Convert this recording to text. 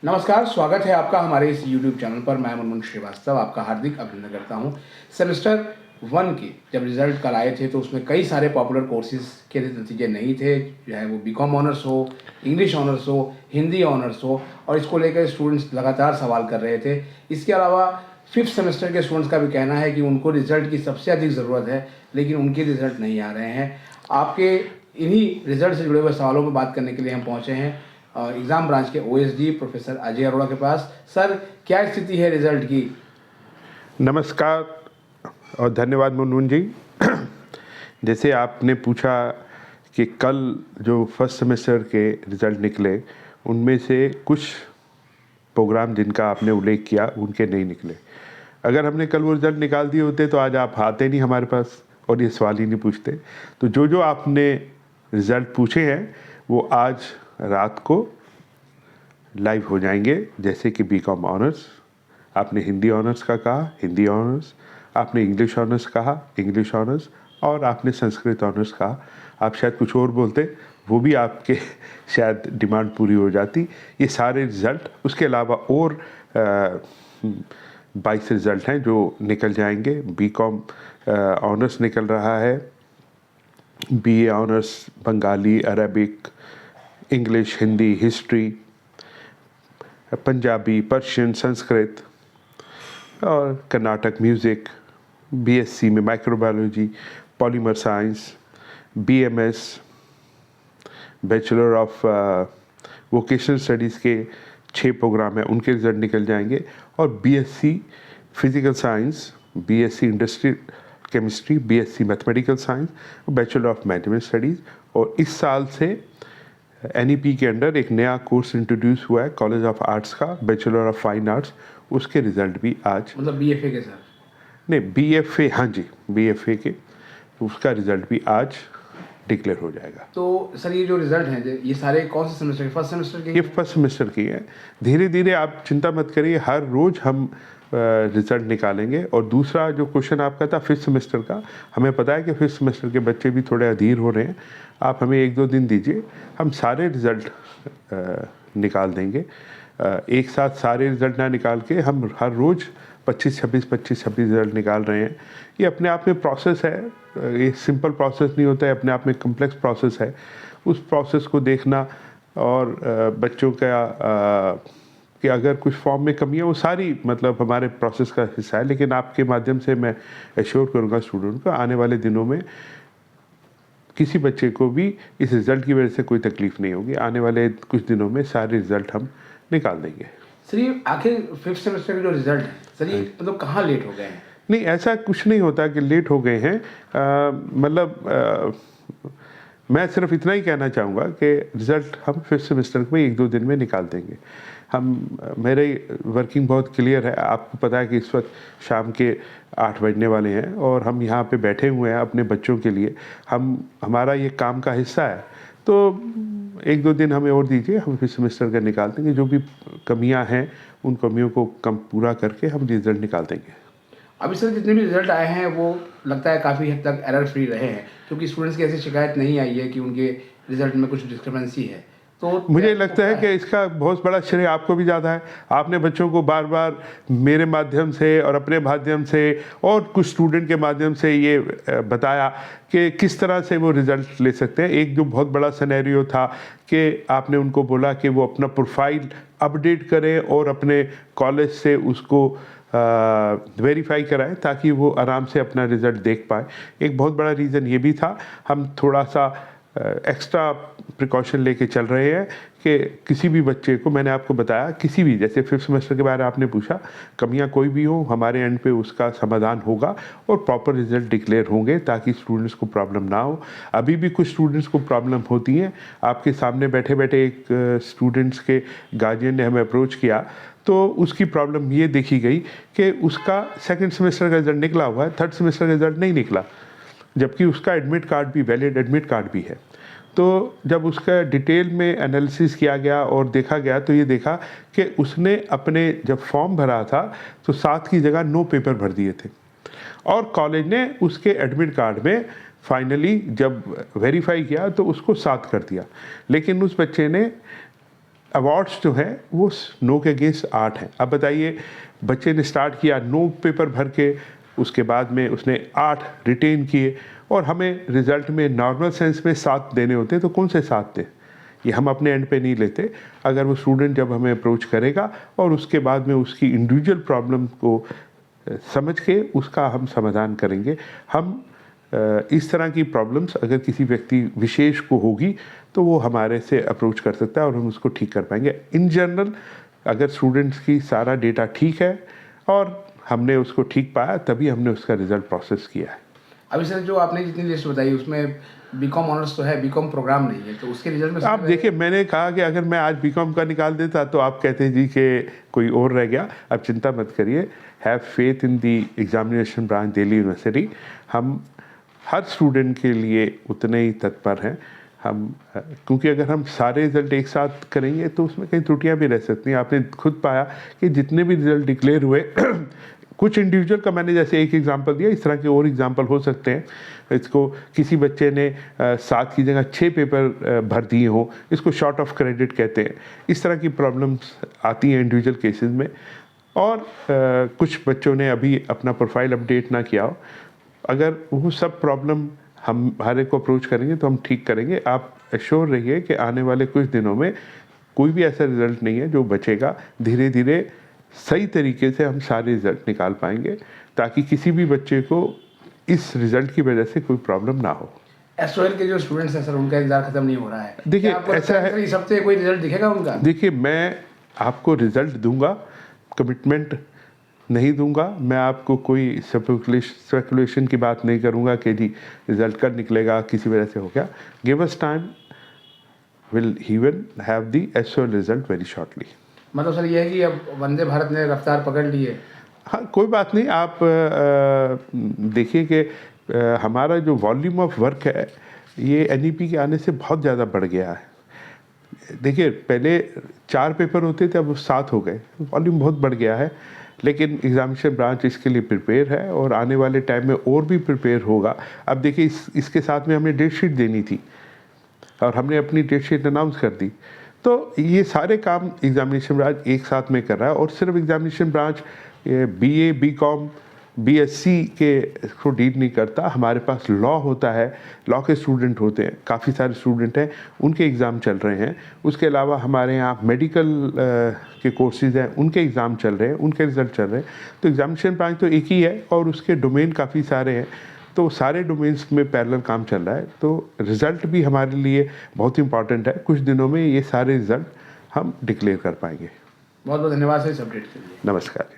नमस्कार, स्वागत है आपका हमारे इस YouTube चैनल पर। मैं मुनमुन श्रीवास्तव आपका हार्दिक अभिनंदन करता हूं। सेमेस्टर 1 के जब रिज़ल्ट कल आए थे तो उसमें कई सारे पॉपुलर कोर्सेज़ के नतीजे नहीं थे, चाहे वो बीकॉम ऑनर्स हो, इंग्लिश ऑनर्स हो, हिंदी ऑनर्स हो, और इसको लेकर स्टूडेंट्स लगातार सवाल कर रहे थे। इसके अलावा 5th सेमेस्टर के स्टूडेंट्स का भी कहना है कि उनको रिज़ल्ट की सबसे अधिक ज़रूरत है, लेकिन उनके रिज़ल्ट नहीं आ रहे हैं। आपके इन्हीं रिज़ल्ट से जुड़े हुए सवालों पर बात करने के लिए हम पहुँचे हैं एग्ज़ाम ब्रांच के ओएसडी प्रोफेसर अजय अरोड़ा के पास। सर, क्या स्थिति है रिजल्ट की? नमस्कार और धन्यवाद मुनमुन जी। जैसे आपने पूछा कि कल जो फर्स्ट सेमेस्टर के रिज़ल्ट निकले उनमें से कुछ प्रोग्राम जिनका आपने उल्लेख किया उनके नहीं निकले। अगर हमने कल वो रिज़ल्ट निकाल दिए होते तो आज आप आते नहीं हमारे पास और ये सवाल ही नहीं पूछते। तो जो जो आपने रिज़ल्ट पूछे हैं वो आज रात को लाइव हो जाएंगे। जैसे कि बीकॉम ऑनर्स, आपने हिंदी ऑनर्स का कहा हिंदी ऑनर्स, आपने इंग्लिश ऑनर्स कहा इंग्लिश ऑनर्स, और आपने संस्कृत ऑनर्स कहा। आप शायद कुछ और बोलते, वो भी आपके शायद डिमांड पूरी हो जाती। ये सारे रिज़ल्ट, उसके अलावा और 22 रिज़ल्ट हैं जो निकल जाएंगे। बीकॉम ऑनर्स निकल रहा है, BA honours Bengali, Arabic, English, Hindi, history, Punjabi, Persian, Sanskrit और कर्नाटक म्यूज़िक, बीएससी में microbiology, polymer science, BMS, bachelor of vocational studies के 6 प्रोग्राम हैं, उनके रिज़ल्ट निकल जाएंगे। और BSc physical science, BSc industrial chemistry, BSc mathematical science, bachelor of management studies. और इस साल से एनईपी के अंडर एक नया कोर्स इंट्रोड्यूस हुआ है कॉलेज ऑफ आर्ट्स का, बैचलर ऑफ फाइन आर्ट्स। उसके रिज़ल्ट भी आज, मतलब बीएफए के सर? नहीं, बीएफए, हाँ जी, बीएफए के, उसका रिज़ल्ट भी आज डिक्लेयर हो जाएगा। तो सर, ये जो रिजल्ट हैं ये सारे कौन से सेमेस्टर के? फर्स्ट सेमेस्टर के? ये फर्स्ट सेमेस्टर की है। धीरे धीरे आप चिंता मत करिए, हर रोज़ हम रिज़ल्ट निकालेंगे। और दूसरा जो क्वेश्चन आपका था 5th सेमेस्टर का, हमें पता है कि 5th सेमेस्टर के बच्चे भी थोड़े अधीर हो रहे हैं। आप हमें 1-2 दिन दीजिए, हम सारे रिज़ल्ट निकाल देंगे। एक साथ सारे रिज़ल्ट ना निकाल के हम हर रोज़ 25-26 रिज़ल्ट निकाल रहे हैं। ये अपने आप में प्रोसेस है, ये सिंपल प्रोसेस नहीं होता है, अपने आप में कम्प्लेक्स प्रोसेस है। उस प्रोसेस को देखना और बच्चों का कि अगर कुछ फॉर्म में कमी है, वो सारी मतलब हमारे प्रोसेस का हिस्सा है। लेकिन आपके माध्यम से मैं एश्योर करूँगा स्टूडेंट को, आने वाले दिनों में किसी बच्चे को भी इस रिज़ल्ट की वजह से कोई तकलीफ़ नहीं होगी। आने वाले कुछ दिनों में सारे रिज़ल्ट हम निकाल देंगे। सर, ये आखिर 5th सेमेस्टर के जो रिजल्ट है सर, ये मतलब कहाँ लेट हो गए हैं? नहीं, ऐसा कुछ नहीं होता कि लेट हो गए हैं। मतलब मैं सिर्फ इतना ही कहना चाहूँगा कि रिज़ल्ट हम 5th सेमेस्टर में 1-2 दिन में निकाल देंगे। मेरे वर्किंग बहुत क्लियर है। आपको पता है कि इस वक्त शाम के 8 बजने वाले हैं और हम यहाँ पे बैठे हुए हैं अपने बच्चों के लिए। हमारा ये काम का हिस्सा है। तो 1-2 दिन हमें और दीजिए, हम 5th सेमेस्टर का निकाल देंगे। जो भी कमियाँ हैं उन कमियों को पूरा करके हम रिज़ल्ट निकाल देंगे। अभी सर, जितने भी रिजल्ट आए हैं वो लगता है काफ़ी हद तक एरर फ्री रहे हैं, क्योंकि स्टूडेंट्स की ऐसी शिकायत नहीं आई है कि उनके रिजल्ट में कुछ डिस्क्रिपेंसी है। तो मुझे लगता है कि इसका बहुत बड़ा श्रेय आपको भी ज़्यादा है। आपने बच्चों को बार बार मेरे माध्यम से और अपने माध्यम से और कुछ स्टूडेंट के माध्यम से ये बताया कि किस तरह से वो रिज़ल्ट ले सकते हैं। एक जो बहुत बड़ा सिनेरियो था कि आपने उनको बोला कि वो अपना प्रोफाइल अपडेट करें और अपने कॉलेज से उसको वेरीफाई कराएं ताकि वो आराम से अपना रिज़ल्ट देख पाए। एक बहुत बड़ा रीज़न ये भी था। हम थोड़ा सा एक्स्ट्रा प्रिकॉशन लेके चल रहे हैं कि किसी भी बच्चे को, मैंने आपको बताया, किसी भी, जैसे 5th सेमेस्टर के बारे में आपने पूछा, कमियां कोई भी हो हमारे एंड पे उसका समाधान होगा और प्रॉपर रिज़ल्ट डिक्लेयर होंगे ताकि स्टूडेंट्स को प्रॉब्लम ना हो। अभी भी कुछ स्टूडेंट्स को प्रॉब्लम होती हैं। आपके सामने बैठे बैठे एक स्टूडेंट्स के गार्जियन ने हमें अप्रोच किया, तो उसकी प्रॉब्लम ये देखी गई कि उसका 2nd सेमेस्टर का रिज़ल्ट निकला हुआ है, 3rd सेमेस्टर का रिज़ल्ट नहीं निकला, जबकि उसका एडमिट कार्ड भी, वैलिड एडमिट कार्ड भी है। तो जब उसका डिटेल में एनालिसिस किया गया और देखा गया तो ये देखा कि उसने अपने जब फॉर्म भरा था तो 7 की जगह 9 पेपर भर दिए थे और कॉलेज ने उसके एडमिट कार्ड में फाइनली जब वेरीफाई किया तो उसको 7 कर दिया। लेकिन उस बच्चे ने अवार्ड्स जो हैं वो 9 के अगेंस्ट 8 हैं। अब बताइए, बच्चे ने स्टार्ट किया 9 पेपर भर के, उसके बाद में उसने 8 रिटेन किए, और हमें रिज़ल्ट में नॉर्मल सेंस में 7 देने होते, तो कौन से 7 थे? ये हम अपने एंड पे नहीं लेते। अगर वो स्टूडेंट जब हमें अप्रोच करेगा और उसके बाद में उसकी इंडिविजुअल प्रॉब्लम को समझ के उसका हम समाधान करेंगे। हम इस तरह की प्रॉब्लम्स अगर किसी व्यक्ति विशेष को होगी तो वो हमारे से अप्रोच कर सकता है और हम उसको ठीक कर पाएंगे। इन जनरल अगर स्टूडेंट्स की सारा डेटा ठीक है और हमने उसको ठीक पाया, तभी हमने उसका रिज़ल्ट प्रोसेस किया है। अभी सर जो आपने जितनी लिस्ट बताई उसमें बीकॉम ऑनर्स तो है, बीकॉम प्रोग्राम नहीं है, तो उसके रिजल्ट में आप देखिए, मैंने कहा कि अगर मैं आज बीकॉम का निकाल देता तो आप कहते जी कि कोई और रह गया। अब चिंता मत करिए, have faith in the examination branch Delhi university. हम हर स्टूडेंट के लिए उतने ही तत्पर हैं। हम क्योंकि अगर हम सारे रिज़ल्ट एक साथ करेंगे तो उसमें कई त्रुटियां भी रह सकती हैं। आपने खुद पाया कि जितने भी रिज़ल्ट डिक्लेयर हुए कुछ इंडिविजुअल का मैंने जैसे एक एग्जांपल दिया, इस तरह के और एग्जांपल हो सकते हैं। इसको किसी बच्चे ने 7 की जगह 6 पेपर भर दिए हों, इसको शॉर्ट ऑफ क्रेडिट कहते हैं। इस तरह की प्रॉब्लम्स आती हैं इंडिविजुअल केसेस में। और कुछ बच्चों ने अभी अपना प्रोफाइल अपडेट ना किया हो। अगर वो सब प्रॉब्लम हम हमारे को अप्रोच करेंगे तो हम ठीक करेंगे। आप एश्योर रहिए कि आने वाले कुछ दिनों में कोई भी ऐसा रिज़ल्ट नहीं है जो बचेगा। धीरे धीरे सही तरीके से हम सारे रिज़ल्ट निकाल पाएंगे ताकि किसी भी बच्चे को इस रिज़ल्ट की वजह से कोई प्रॉब्लम ना हो। एसओएल के जो स्टूडेंट्स हैं सर, उनका इंतजार खत्म नहीं हो रहा है। देखिए, क्या आपको ऐसा लगता है, सर इस हफ्ते कोई रिजल्ट दिखेगा उनका? देखिए, मैं आपको रिज़ल्ट दूंगा, कमिटमेंट नहीं दूंगा। मैं आपको कोई स्पेकुलेशन की बात नहीं करूंगा कि जी रिज़ल्ट कब निकलेगा, किसी वजह से हो गया। Give us time, will even have the SOL result very shortly. मतलब सर ये है कि अब वंदे भारत ने रफ्तार पकड़ ली है। हाँ, कोई बात नहीं। आप देखिए कि हमारा जो वॉल्यूम ऑफ वर्क है ये एनईपी के आने से बहुत ज़्यादा बढ़ गया है। देखिए, पहले 4 पेपर होते थे, अब 7 हो गए। वॉल्यूम बहुत बढ़ गया है, लेकिन एग्जामिनेशन ब्रांच इसके लिए प्रिपेयर है और आने वाले टाइम में और भी प्रिपेयर होगा। अब देखिए, इसके साथ में हमें डेट शीट देनी थी और हमने अपनी डेट शीट अनाउंस कर दी। तो ये सारे काम एग्जामिनेशन ब्रांच एक साथ में कर रहा है। और सिर्फ examination branch BA, BCom, BSc के को डील नहीं करता। हमारे पास लॉ होता है, लॉ के स्टूडेंट होते हैं, काफ़ी सारे स्टूडेंट हैं, उनके एग्ज़ाम चल रहे हैं। उसके अलावा हमारे यहाँ मेडिकल के कोर्सेज हैं, उनके एग्ज़ाम चल रहे हैं, उनके रिज़ल्ट चल रहे हैं। तो एग्जामिनेशन ब्रांच तो एक ही है और उसके डोमेन काफ़ी सारे हैं, तो सारे डोमेन्स में पैरेलल काम चल रहा है। तो रिज़ल्ट भी हमारे लिए बहुत इंपॉर्टेंट है। कुछ दिनों में ये सारे रिज़ल्ट हम डिक्लेयर कर पाएंगे। बहुत बहुत धन्यवाद सर इस अपडेट के लिए। नमस्कार।